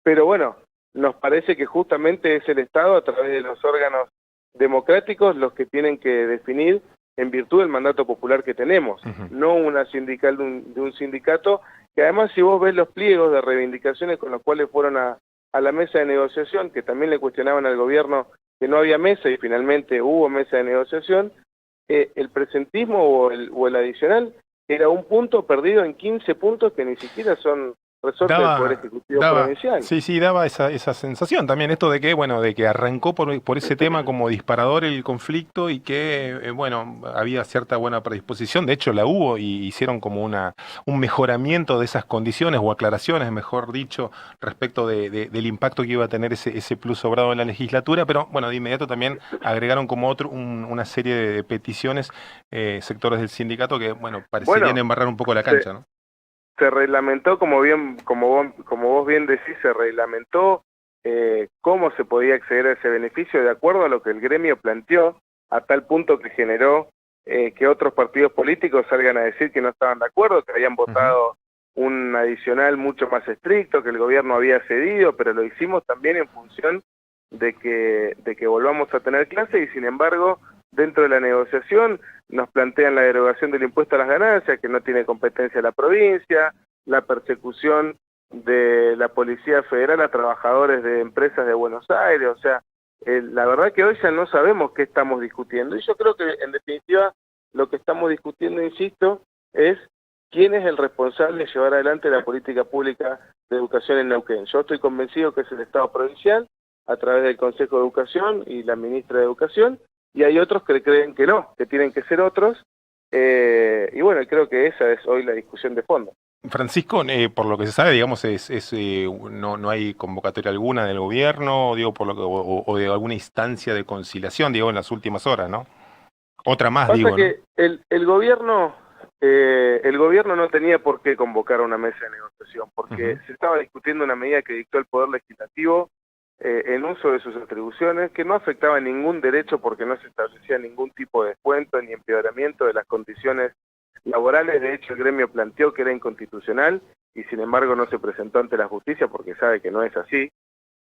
pero bueno, nos parece que justamente es el Estado, a través de los órganos democráticos, los que tienen que definir en virtud del mandato popular que tenemos, no una sindical de un sindicato, que además si vos ves los pliegos de reivindicaciones con los cuales fueron a la mesa de negociación, que también le cuestionaban al gobierno que no había mesa y finalmente hubo mesa de negociación, el presentismo o el adicional era un punto perdido en 15 puntos que ni siquiera son resorte del Poder Ejecutivo Provincial. Sí, daba esa sensación también, esto de que, bueno, de que arrancó por ese tema como disparador el conflicto y que, bueno, había cierta buena predisposición, de hecho la hubo y hicieron como un mejoramiento de esas condiciones o aclaraciones, mejor dicho, respecto del impacto que iba a tener ese plus sobrado en la legislatura, pero bueno, de inmediato también agregaron como una serie de peticiones, sectores del sindicato que, bueno, parecerían embarrar un poco la cancha, ¿no? Se reglamentó, como vos bien decís, se reglamentó cómo se podía acceder a ese beneficio de acuerdo a lo que el gremio planteó, a tal punto que generó que otros partidos políticos salgan a decir que no estaban de acuerdo, que habían votado un adicional mucho más estricto, que el gobierno había cedido, pero lo hicimos también en función de que volvamos a tener clase y sin embargo dentro de la negociación nos plantean la derogación del impuesto a las ganancias, que no tiene competencia la provincia, la persecución de la Policía Federal a trabajadores de empresas de Buenos Aires, o sea, la verdad que hoy ya no sabemos qué estamos discutiendo, y yo creo que en definitiva lo que estamos discutiendo, insisto, es quién es el responsable de llevar adelante la política pública de educación en Neuquén. Yo estoy convencido que es el Estado provincial, a través del Consejo de Educación y la Ministra de Educación, y hay otros que creen que no, que tienen que ser otros, y bueno, creo que esa es hoy la discusión de fondo. Francisco, por lo que se sabe, digamos, no hay convocatoria alguna del gobierno, digo, o de alguna instancia de conciliación, digo, en las últimas horas, ¿no? Otra más, Pasa digo, que ¿no? el gobierno no tenía por qué convocar una mesa de negociación, porque se estaba discutiendo una medida que dictó el Poder Legislativo en uso de sus atribuciones, que no afectaba ningún derecho porque no se establecía ningún tipo de descuento ni empeoramiento de las condiciones laborales. De hecho, el gremio planteó que era inconstitucional y sin embargo no se presentó ante la justicia porque sabe que no es así.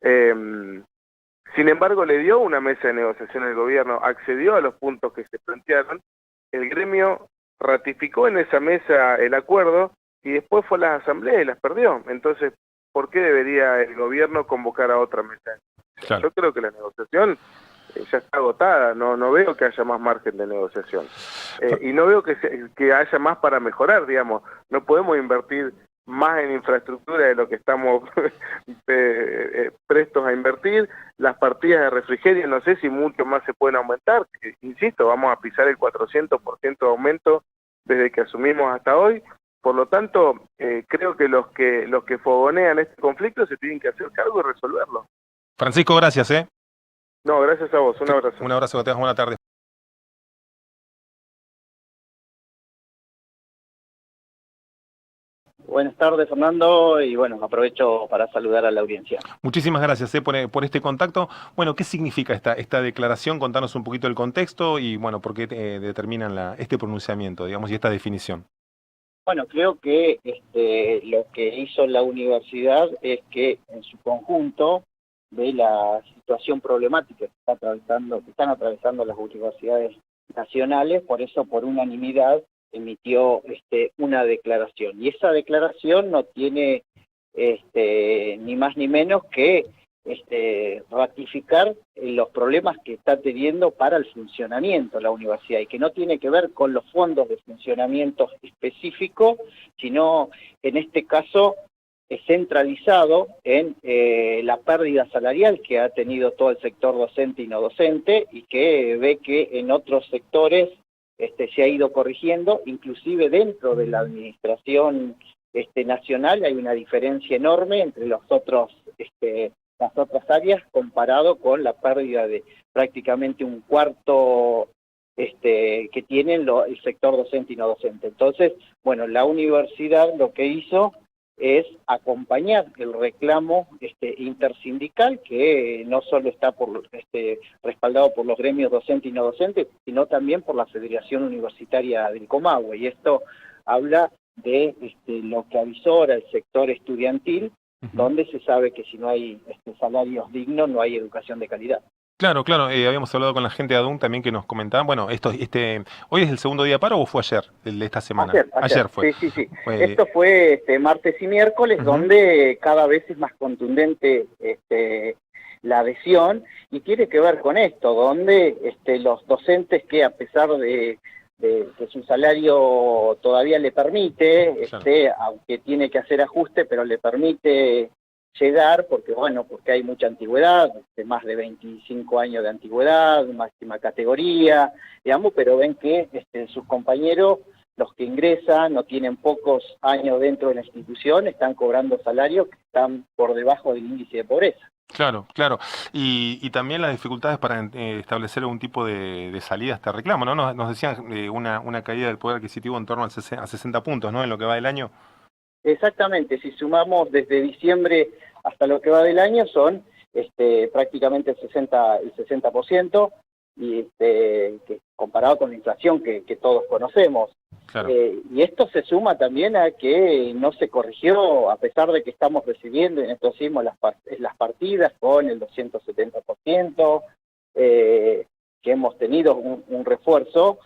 Sin embargo, le dio una mesa de negociación al gobierno, accedió a los puntos que se plantearon, el gremio ratificó en esa mesa el acuerdo y después fue a las asambleas y las perdió. Entonces, ¿por qué debería el gobierno convocar a otra mesa? Claro. Yo creo que la negociación ya está agotada, no veo que haya más margen de negociación. Y no veo que haya más para mejorar, digamos. No podemos invertir más en infraestructura de lo que estamos prestos a invertir. Las partidas de refrigerio, no sé si mucho más se pueden aumentar. Insisto, vamos a pisar el 400% de aumento desde que asumimos hasta hoy. Por lo tanto, creo que los que fogonean este conflicto se tienen que hacer cargo y resolverlo. Francisco, gracias, ¿eh? No, gracias a vos. Un abrazo. Un abrazo, que tengas buena tarde. Buenas tardes, Fernando, y bueno, aprovecho para saludar a la audiencia. Muchísimas gracias por este contacto. Bueno, ¿qué significa esta declaración? Contanos un poquito el contexto y, bueno, por qué determinan este pronunciamiento, digamos, y esta definición. Bueno, creo que lo que hizo la universidad es que en su conjunto ve la situación problemática que están atravesando las universidades nacionales, por eso por unanimidad emitió una declaración. Y esa declaración no tiene ni más ni menos que ratificar los problemas que está teniendo para el funcionamiento de la universidad y que no tiene que ver con los fondos de funcionamiento específicos, sino en este caso centralizado en la pérdida salarial que ha tenido todo el sector docente y no docente y que ve que en otros sectores se ha ido corrigiendo, inclusive dentro de la administración nacional hay una diferencia enorme entre las otras áreas comparado con la pérdida de prácticamente un cuarto que tiene el sector docente y no docente. Entonces, bueno, la universidad lo que hizo es acompañar el reclamo intersindical, que no solo está respaldado por los gremios docentes y no docentes, sino también por la Federación Universitaria del Comahue. Y esto habla de lo que avisora el sector estudiantil, donde se sabe que si no hay salarios dignos, no hay educación de calidad. Claro, claro, habíamos hablado con la gente de ADUN también que nos comentaban, bueno, ¿hoy es el segundo día de paro o fue ayer, el de esta semana? Ayer Fue. sí. Esto fue martes y miércoles, donde cada vez es más contundente la adhesión, y tiene que ver con esto, donde los docentes que a pesar de que su salario todavía le permite, aunque tiene que hacer ajuste, pero le permite llegar, porque hay mucha antigüedad, más de 25 años de antigüedad, máxima categoría, digamos, pero ven que sus compañeros, los que ingresan, no tienen pocos años dentro de la institución, están cobrando salarios que están por debajo del índice de pobreza. Claro, claro. Y también las dificultades para establecer algún tipo de salida a este reclamo, ¿no? Nos decían una caída del poder adquisitivo en torno a 60 puntos, ¿no? En lo que va del año. Exactamente, si sumamos desde diciembre hasta lo que va del año son prácticamente el 60%, y que comparado con la inflación que todos conocemos. Claro. Y esto se suma también a que no se corrigió, a pesar de que estamos recibiendo en estos sismos las partidas con el 270%, que hemos tenido un refuerzo,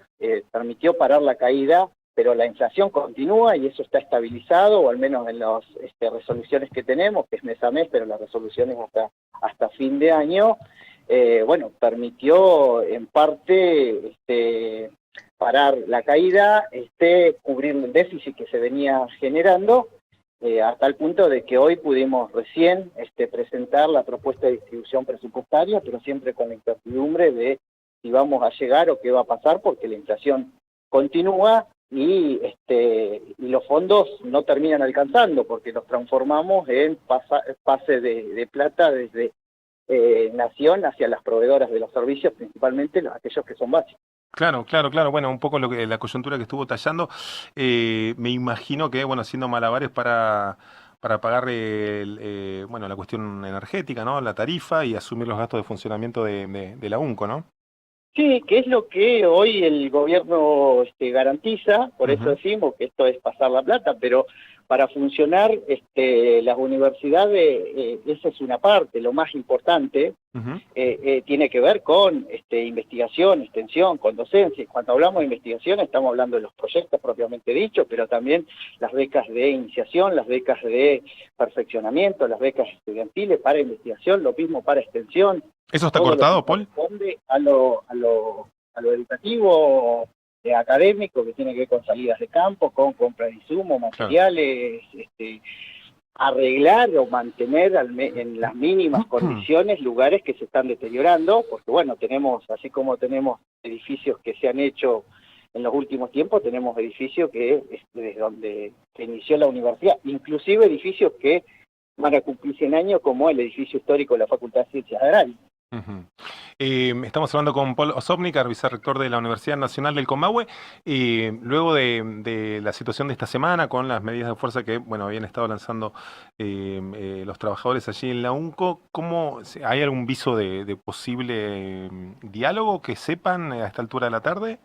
permitió parar la caída, pero la inflación continúa y eso está estabilizado, o al menos en las resoluciones que tenemos, que es mes a mes, pero las resoluciones hasta fin de año, permitió en parte parar la caída, cubrir el déficit que se venía generando, hasta el punto de que hoy pudimos recién presentar la propuesta de distribución presupuestaria, pero siempre con la incertidumbre de si vamos a llegar o qué va a pasar, porque la inflación continúa y los fondos no terminan alcanzando, porque los transformamos en pase de plata desde Nación hacia las proveedoras de los servicios, principalmente aquellos que son básicos. Claro. Bueno, un poco la coyuntura que estuvo tallando, me imagino que, haciendo malabares para pagar la cuestión energética, ¿no? La tarifa y asumir los gastos de funcionamiento de la UNCO, ¿no? Sí, que es lo que hoy el gobierno garantiza, por eso decimos que esto es pasar la plata, pero para funcionar las universidades, esa es una parte, lo más importante, tiene que ver con investigación, extensión, con docencia. Cuando hablamos de investigación estamos hablando de los proyectos propiamente dichos, pero también las becas de iniciación, las becas de perfeccionamiento, las becas estudiantiles para investigación, lo mismo para extensión. ¿Eso está cortado, Paul? Responde a lo educativo, académico, que tiene que ver con salidas de campo, con compra de insumos, materiales, arreglar o mantener en las mínimas condiciones lugares que se están deteriorando, porque tenemos, así como tenemos edificios que se han hecho en los últimos tiempos, tenemos edificios que desde donde se inició la universidad, inclusive edificios que van a cumplir 100 años, como el edificio histórico de la Facultad de Ciencias Agrarias. Estamos hablando con Paul Osobnikar, vicerrector de la Universidad Nacional del Comahue. Luego de la situación de esta semana, con las medidas de fuerza que habían estado lanzando los trabajadores allí en la UNCO, ¿hay algún viso de posible diálogo que sepan a esta altura de la tarde?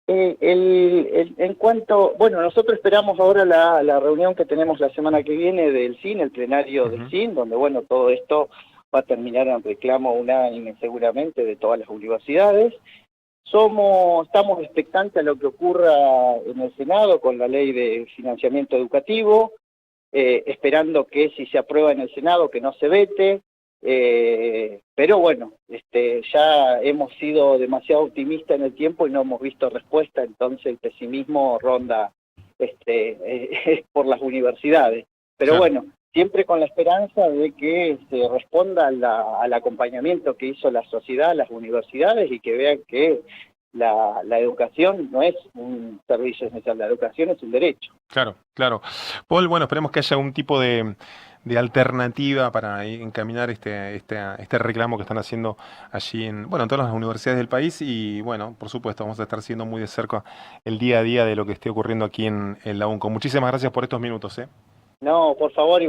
En cuanto, nosotros esperamos ahora la reunión que tenemos la semana que viene del CIN, el plenario del CIN, donde todo esto va a terminar en reclamo unánime seguramente de todas las universidades. Estamos expectantes a lo que ocurra en el Senado con la ley de financiamiento educativo, esperando que si se aprueba en el Senado que no se vete, pero ya hemos sido demasiado optimistas en el tiempo y no hemos visto respuesta, entonces el pesimismo ronda por las universidades. Pero siempre con la esperanza de que se responda al acompañamiento que hizo la sociedad, las universidades, y que vean que la educación no es un servicio esencial, la educación es un derecho. Claro. Paul, esperemos que haya un tipo de alternativa para encaminar este reclamo que están haciendo allí en todas las universidades del país, y por supuesto vamos a estar siguiendo muy de cerca el día a día de lo que esté ocurriendo aquí en la UNCO. Muchísimas gracias por estos minutos. No, por favor,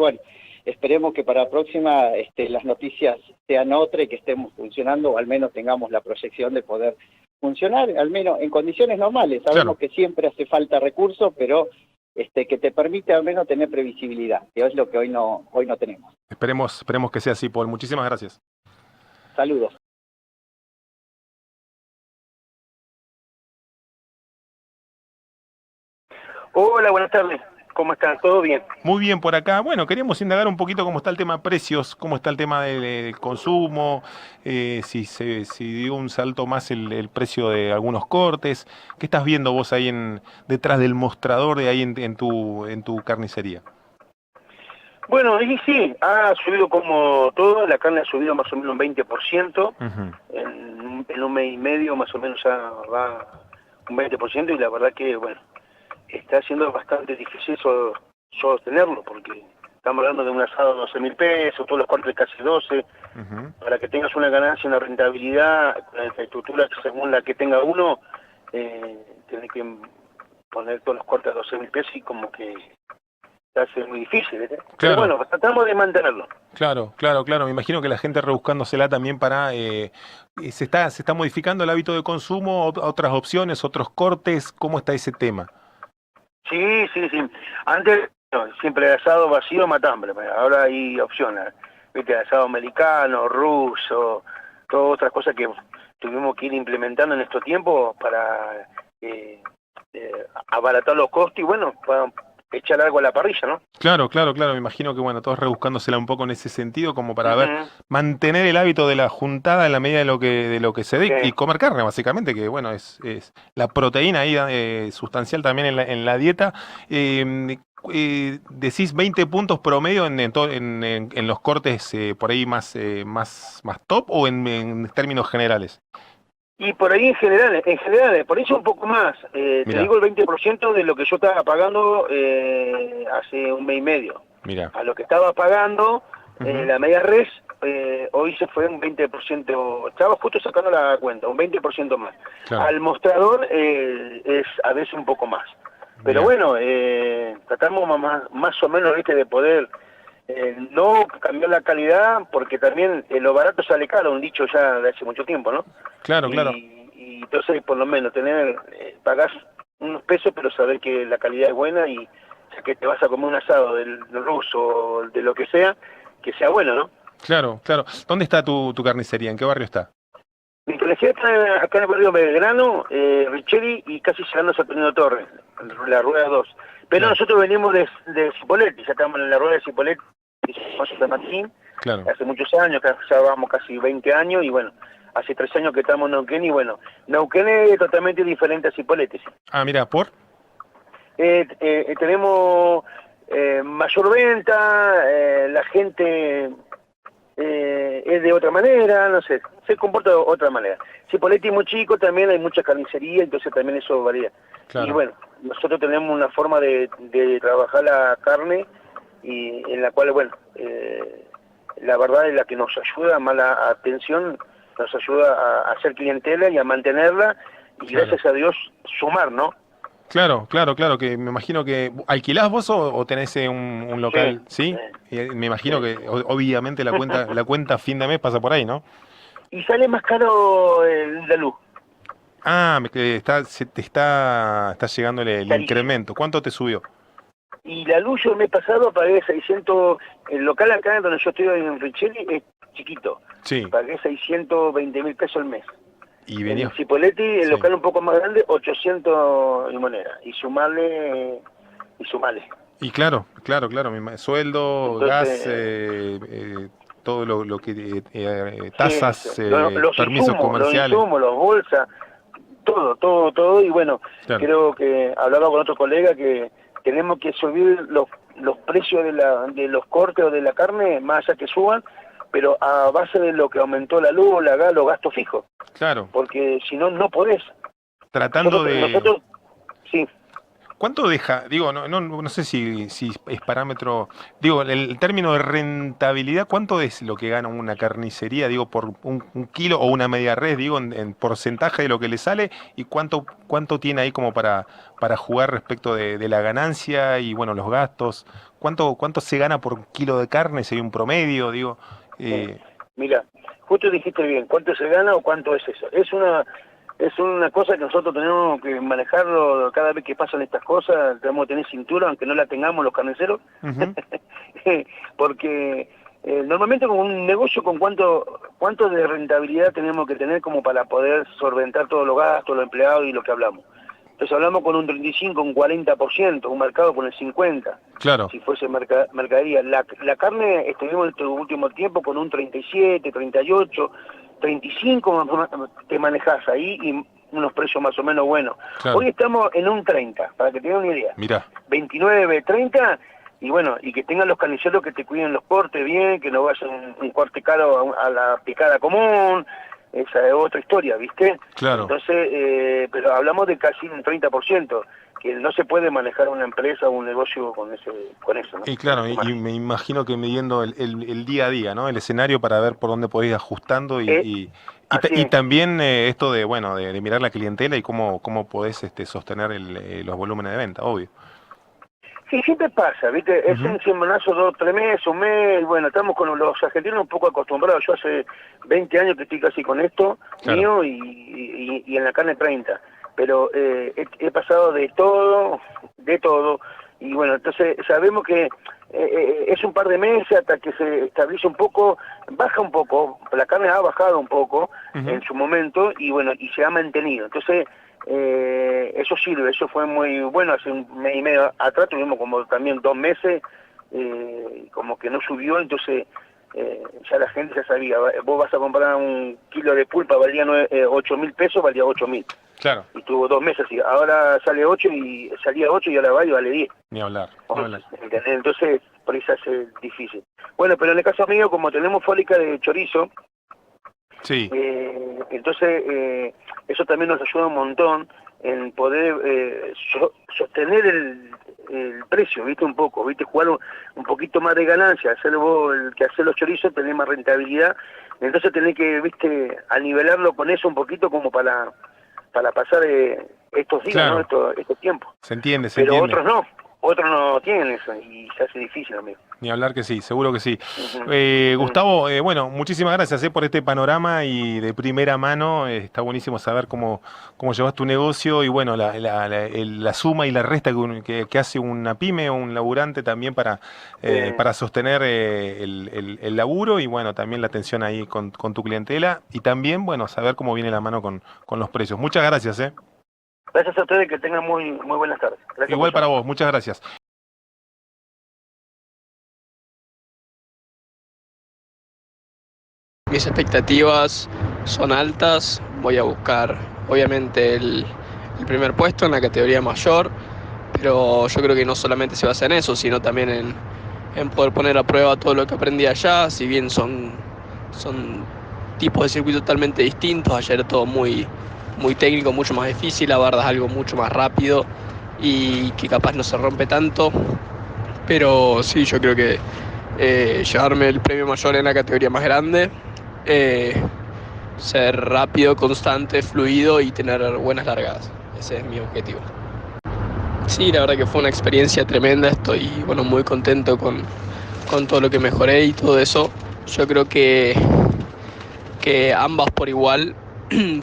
esperemos que para la próxima las noticias sean otras y que estemos funcionando, o al menos tengamos la proyección de poder funcionar, al menos en condiciones normales. Sabemos que siempre hace falta recursos, pero que te permite al menos tener previsibilidad, que es lo que hoy no tenemos. Esperemos que sea así, Paul. Muchísimas gracias. Saludos. Hola, buenas tardes. ¿Cómo están? ¿Todo bien? Muy bien por acá. Bueno, queríamos indagar un poquito cómo está el tema de precios, cómo está el tema del consumo, si dio un salto más el precio de algunos cortes. ¿Qué estás viendo vos ahí detrás del mostrador de ahí en tu carnicería? Bueno, y sí, ha subido como todo, la carne ha subido más o menos un 20%, en un mes y medio más o menos ya va un 20%, y la verdad que, bueno, está siendo bastante difícil sostenerlo, porque estamos hablando de un asado de 12.000 pesos, todos los cortes casi 12, para que tengas una ganancia, una rentabilidad, con la infraestructura según la que tenga uno, tenés que poner todos los cortes a 12.000 pesos y como que se hace muy difícil, ¿eh? Claro. Pero bueno, tratamos de mantenerlo. Claro. Me imagino que la gente rebuscándosela también para... se está modificando el hábito de consumo, otras opciones, otros cortes. ¿Cómo está ese tema? Sí. Antes siempre el asado vacío matambre, pero ahora hay opciones. Viste, asado americano, ruso, todas otras cosas que tuvimos que ir implementando en estos tiempos para abaratar los costos y bueno, para echar algo a la parrilla, ¿no? Claro. Me imagino que bueno, todos rebuscándosela un poco en ese sentido, como para mantener el hábito de la juntada en la medida de lo que se dé y comer carne, básicamente, que bueno, es la proteína ahí sustancial también en la dieta. Decís 20 puntos promedio en los cortes por ahí más top o en términos generales. Y por ahí en general, por eso un poco más. Te digo el 20% de lo que yo estaba pagando hace un mes y medio. Mirá. A lo que estaba pagando, la media res, hoy se fue un 20%, estaba justo sacando la cuenta, un 20% más. Claro. Al mostrador es a veces un poco más. Pero bueno, tratamos más o menos, viste, de poder no cambiar la calidad, porque también lo barato sale caro, un dicho ya de hace mucho tiempo, ¿no? Claro. Y entonces, por lo menos, pagás unos pesos, pero saber que la calidad es buena y que te vas a comer un asado del ruso o de lo que sea bueno, ¿no? Claro. ¿Dónde está tu carnicería? ¿En qué barrio está? Mi carnicería está acá en el barrio Belgrano, Richeri y casi llegando a Saturnino Torres, la rueda 2. Pero nosotros venimos de Cipolletti, ya estamos en la rueda de Cipolletti, San Martín, hace muchos años, ya vamos casi 20 años, y bueno, hace 3 años que estamos en Neuquén, y bueno, Neuquén es totalmente diferente a Cipolletti. ¿Sí? Ah, mira, ¿por? Tenemos mayor venta, la gente es de otra manera, no sé, se comporta de otra manera. Cipolletti es muy chico, también hay mucha carnicería, entonces también eso varía. Y bueno, nosotros tenemos una forma de trabajar la carne y en la cual, bueno, la verdad es la que nos ayuda, más la atención, nos ayuda a hacer clientela y a mantenerla y gracias a Dios sumar, ¿no? Claro, que me imagino que... ¿Alquilás vos o tenés un local? Sí. Me imagino que obviamente la cuenta fin de mes pasa por ahí, ¿no? Y sale más caro la luz. Ah, te está llegando el incremento. ¿Cuánto te subió? Y la luz yo el mes pasado pagué 600, el local acá donde yo estoy en Richelli es chiquito. Sí. Pagué 620.000 pesos al mes. Y venía... En Cipolletti, el local un poco más grande, 800 y moneda. Y sumale. Y claro, sueldo, entonces, gas, todo lo que... tasas, los permisos comerciales. Los insumos, los bolsas, todo. Y bueno, creo que hablaba con otro colega que tenemos que subir los precios de los cortes o de la carne, más allá que suban, pero a base de lo que aumentó la luz, la gas, los gastos fijos. Claro. Porque si no, no podés. Nosotros, sí. ¿Cuánto deja? Digo, no sé si es parámetro... Digo, el término de rentabilidad, ¿cuánto es lo que gana una carnicería? Digo, por un kilo o una media res, digo, en porcentaje de lo que le sale, y cuánto tiene ahí como para jugar respecto de la ganancia y, bueno, los gastos. ¿Cuánto se gana por kilo de carne? Si hay un promedio, digo... Mira, justo dijiste bien, ¿cuánto se gana o cuánto es eso? Es es una cosa que nosotros tenemos que manejarlo cada vez que pasan estas cosas, tenemos que tener cintura, aunque no la tengamos los carniceros, porque normalmente con un negocio, con cuánto de rentabilidad tenemos que tener como para poder solventar todos los gastos, los empleados y lo que hablamos. Entonces hablamos con un 35, un 40%, un mercado con el 50%. Claro. Si fuese mercadería. La carne estuvimos en este último tiempo con un 37, 38, 35 te manejás ahí y unos precios más o menos buenos. Claro. Hoy estamos en un 30, para que tengan una idea. Mirá. 29, 30, y bueno, y que tengan los carniceros que te cuiden los cortes bien, que no vayan un corte caro a la picada común. Esa es otra historia, ¿viste? Claro. Entonces, pero hablamos de casi un 30%, que no se puede manejar una empresa o un negocio con eso, ¿no? Y claro, y me imagino que midiendo el día a día, ¿no? El escenario para ver por dónde podés ir ajustando y también esto de, bueno, de mirar la clientela y cómo podés sostener los volúmenes de venta, obvio. Sí, siempre pasa, ¿viste? Es un semanazo, 2, 3 meses, un mes, bueno, estamos con los argentinos un poco acostumbrados. Yo hace 20 años que estoy casi con esto, claro, mío, y en la carne 30. Pero he pasado de todo, y bueno, entonces sabemos que es un par de meses hasta que se establece un poco, baja un poco, la carne ha bajado un poco en su momento, y bueno, y se ha mantenido. Entonces, eso sirve, eso fue muy bueno. Hace un mes y medio atrás tuvimos como también 2 meses como que no subió, entonces ya la gente ya sabía, vos vas a comprar un kilo de pulpa, valía 8.000 pesos, valía 8.000. Claro. Y tuvo 2 meses así, ahora salía 8 y ahora va y vale 10. Ni hablar. Entonces, por eso es difícil. Bueno, pero en el caso mío, como tenemos fábrica de chorizo, sí, entonces eso también nos ayuda un montón en poder sostener el precio, ¿viste? Un poco, ¿viste? Jugar un poquito más de ganancia, hacer vos el que hacer los chorizos, tener más rentabilidad, entonces tenés que, ¿viste? A nivelarlo con eso un poquito como para pasar estos días, claro, ¿no? Estos tiempos. Se entiende, Pero otros no tienen eso y se hace difícil, amigo. Ni hablar que sí, seguro que sí. Gustavo, bueno, muchísimas gracias por este panorama y de primera mano. Está buenísimo saber cómo llevas tu negocio y bueno, la suma y la resta que hace una pyme o un laburante también para sostener el laburo y bueno, también la atención ahí con tu clientela y también, bueno, saber cómo viene la mano con los precios. Muchas gracias. Gracias a ustedes, que tengan muy buenas tardes. Gracias. Igual para vos, muchas gracias. Mis expectativas son altas, voy a buscar obviamente el primer puesto en la categoría mayor, pero yo creo que no solamente se basa en eso, sino también en poder poner a prueba todo lo que aprendí allá, si bien son tipos de circuito totalmente distintos. Ayer todo muy técnico, mucho más difícil, la barda es algo mucho más rápido y que capaz no se rompe tanto, pero sí, yo creo que llevarme el premio mayor en la categoría más grande, ser rápido, constante, fluido y tener buenas largadas, ese es mi objetivo. Sí, la verdad que fue una experiencia tremenda, estoy muy contento con todo lo que mejoré y todo eso. Yo creo que ambas por igual.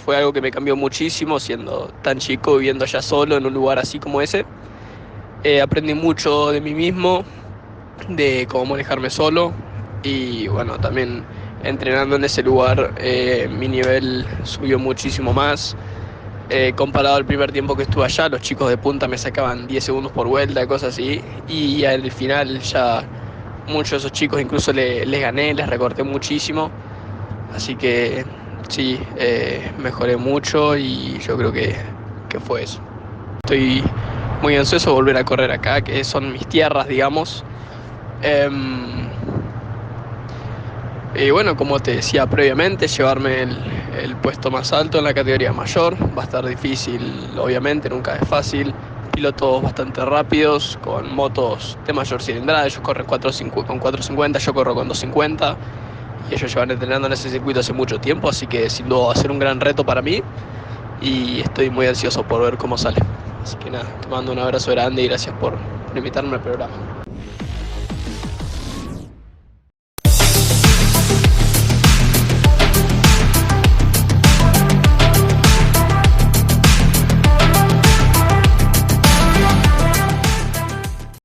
Fue algo que me cambió muchísimo siendo tan chico, viviendo allá solo en un lugar así como ese. Aprendí mucho de mí mismo, de cómo manejarme solo y bueno, también entrenando en ese lugar mi nivel subió muchísimo más. Comparado al primer tiempo que estuve allá, los chicos de punta me sacaban 10 segundos por vuelta, cosas así, y al final ya muchos de esos chicos incluso les gané, les recorté muchísimo, así que sí, mejoré mucho y yo creo que fue eso. Estoy muy ansioso de volver a correr acá, que son mis tierras, digamos. Y bueno, como te decía previamente, llevarme el puesto más alto en la categoría mayor va a estar difícil, obviamente, nunca es fácil. Pilotos bastante rápidos, con motos de mayor cilindrada, ellos corren con 450, yo corro con 250. Y ellos llevan entrenando en ese circuito hace mucho tiempo, así que sin duda va a ser un gran reto para mí y estoy muy ansioso por ver cómo sale. Así que nada, te mando un abrazo grande y gracias por invitarme al programa.